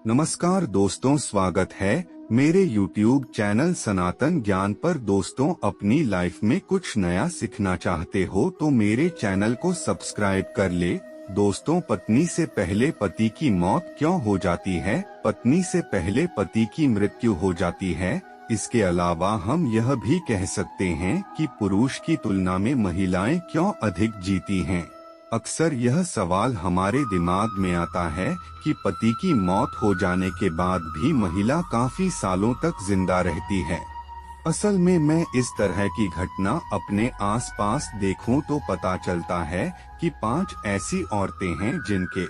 नमस्कार दोस्तों, स्वागत है मेरे YouTube चैनल सनातन ज्ञान पर। दोस्तों, अपनी लाइफ में कुछ नया सीखना चाहते हो तो मेरे चैनल को सब्सक्राइब कर ले। दोस्तों, पत्नी से पहले पति की मौत क्यों हो जाती है? पत्नी से पहले पति की मृत्यु हो जाती है। इसके अलावा हम यह भी कह सकते हैं कि पुरुष की तुलना में महिलाएं क्यों अधिक जीती हैं। अक्सर यह सवाल हमारे दिमाग में आता है कि पति की मौत हो जाने के बाद भी महिला काफी सालों तक जिंदा रहती है। असल में मैं इस तरह की घटना अपने आसपास देखूं तो पता चलता है कि 5 ऐसी औरतें हैं जिनके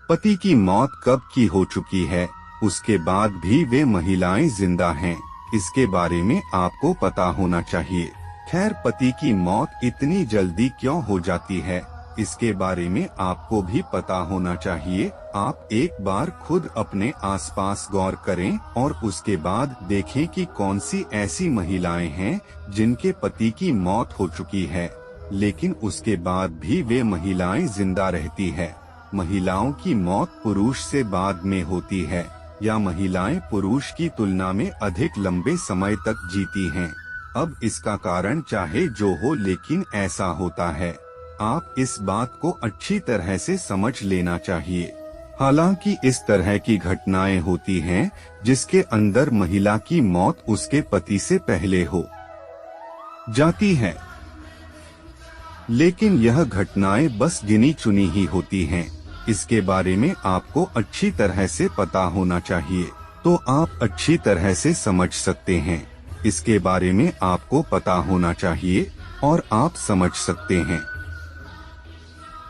पति की मौत कब की हो चुकी है, उसके बाद भी वे महिलाएं जिंदा हैं। इसके बारे में आपको पता होना चाहिए। खैर, पति की मौत इतनी जल्दी क्यों हो जाती है, इसके बारे में आपको भी पता होना चाहिए। आप एक बार खुद अपने आसपास गौर करें और उसके बाद देखें कि कौन सी ऐसी महिलाएं हैं जिनके पति की मौत हो चुकी है, लेकिन उसके बाद भी वे महिलाएं जिंदा रहती है। महिलाओं की मौत पुरुष से बाद में होती है या महिलाएं पुरुष की तुलना में अधिक लंबे समय तक जीती हैं। अब इसका कारण चाहे जो हो, लेकिन ऐसा होता है। आप इस बात को अच्छी तरह से समझ लेना चाहिए। हालांकि इस तरह की घटनाएं होती हैं जिसके अंदर महिला की मौत उसके पति से पहले हो जाती है, लेकिन यह घटनाएं बस गिनी चुनी ही होती हैं। इसके बारे में आपको अच्छी तरह से पता होना चाहिए, तो आप अच्छी तरह से समझ सकते हैं। इसके बारे में आपको पता होना चाहिए और आप समझ सकते हैं।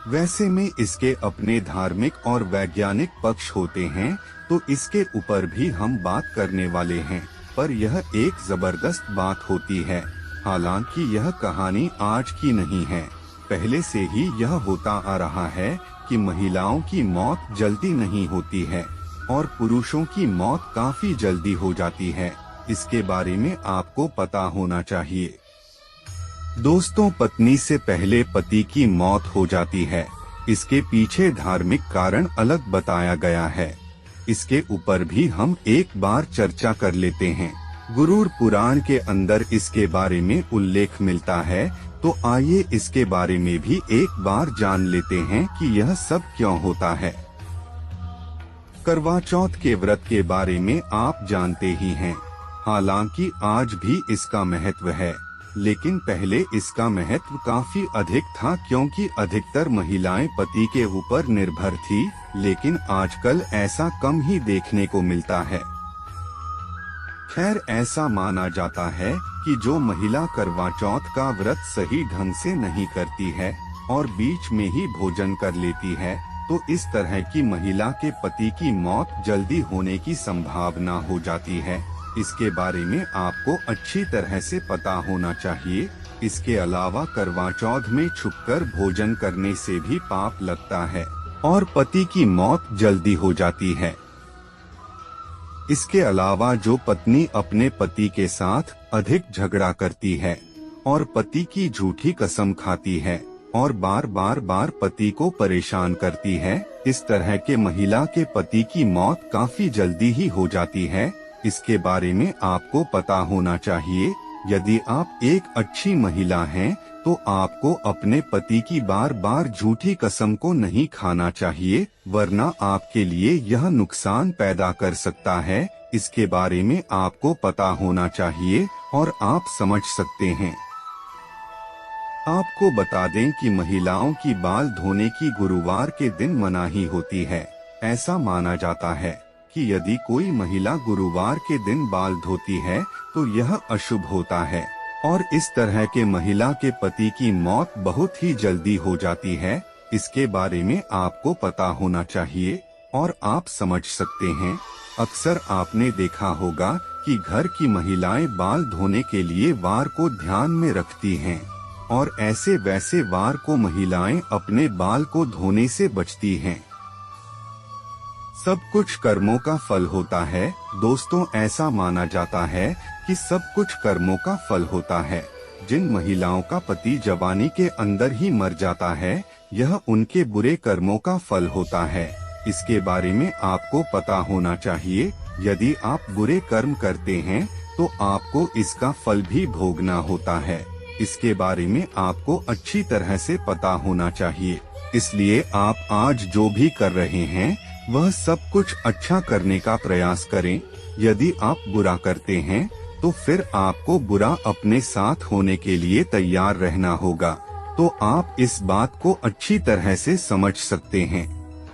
वैसे में इसके अपने धार्मिक और वैज्ञानिक पक्ष होते हैं, तो इसके ऊपर भी हम बात करने वाले हैं। पर यह एक जबरदस्त बात होती है। हालांकि यह कहानी आज की नहीं है, पहले से ही यह होता आ रहा है कि महिलाओं की मौत जल्दी नहीं होती है और पुरुषों की मौत काफी जल्दी हो जाती है। इसके बारे में आपको पता होना चाहिए। दोस्तों, पत्नी से पहले पति की मौत हो जाती है, इसके पीछे धार्मिक कारण अलग बताया गया है। इसके ऊपर भी हम एक बार चर्चा कर लेते हैं। गुरुर पुराण के अंदर इसके बारे में उल्लेख मिलता है, तो आइए इसके बारे में भी एक बार जान लेते हैं कि यह सब क्यों होता है। करवा चौथ के व्रत के बारे में आप जानते ही हैं। हालांकि आज भी इसका महत्व है, लेकिन पहले इसका महत्व काफी अधिक था, क्योंकि अधिकतर महिलाएं पति के ऊपर निर्भर थी। लेकिन आजकल ऐसा कम ही देखने को मिलता है। खैर, ऐसा माना जाता है कि जो महिला करवा चौथ का व्रत सही ढंग से नहीं करती है और बीच में ही भोजन कर लेती है, तो इस तरह की महिला के पति की मौत जल्दी होने की संभावना हो जाती है। इसके बारे में आपको अच्छी तरह से पता होना चाहिए। इसके अलावा करवा चौथ में छुपकर भोजन करने से भी पाप लगता है और पति की मौत जल्दी हो जाती है। इसके अलावा जो पत्नी अपने पति के साथ अधिक झगड़ा करती है और पति की झूठी कसम खाती है और बार बार पति को परेशान करती है, इस तरह के महिला के पति की मौत काफी जल्दी ही हो जाती है। इसके बारे में आपको पता होना चाहिए। यदि आप एक अच्छी महिला हैं, तो आपको अपने पति की बार बार झूठी कसम को नहीं खाना चाहिए, वरना आपके लिए यह नुकसान पैदा कर सकता है। इसके बारे में आपको पता होना चाहिए और आप समझ सकते हैं। आपको बता दें कि महिलाओं की बाल धोने की गुरुवार के दिन मनाही होती है। ऐसा माना जाता है कि यदि कोई महिला गुरुवार के दिन बाल धोती है तो यह अशुभ होता है और इस तरह के महिला के पति की मौत बहुत ही जल्दी हो जाती है। इसके बारे में आपको पता होना चाहिए और आप समझ सकते हैं। अक्सर आपने देखा होगा कि घर की महिलाएं बाल धोने के लिए वार को ध्यान में रखती हैं और ऐसे वैसे वार को महिलाएं अपने बाल को धोने से बचती हैं। सब कुछ कर्मों का फल होता है। दोस्तों, ऐसा माना जाता है कि सब कुछ कर्मों का फल होता है। जिन महिलाओं का पति जवानी के अंदर ही मर जाता है, यह उनके बुरे कर्मों का फल होता है। इसके बारे में आपको पता होना चाहिए। यदि आप बुरे कर्म करते हैं तो आपको इसका फल भी भोगना होता है। इसके बारे में आपको अच्छी तरह से पता होना चाहिए। इसलिए आप आज जो भी कर रहे हैं वह सब कुछ अच्छा करने का प्रयास करें। यदि आप बुरा करते हैं तो फिर आपको बुरा अपने साथ होने के लिए तैयार रहना होगा। तो आप इस बात को अच्छी तरह से समझ सकते हैं।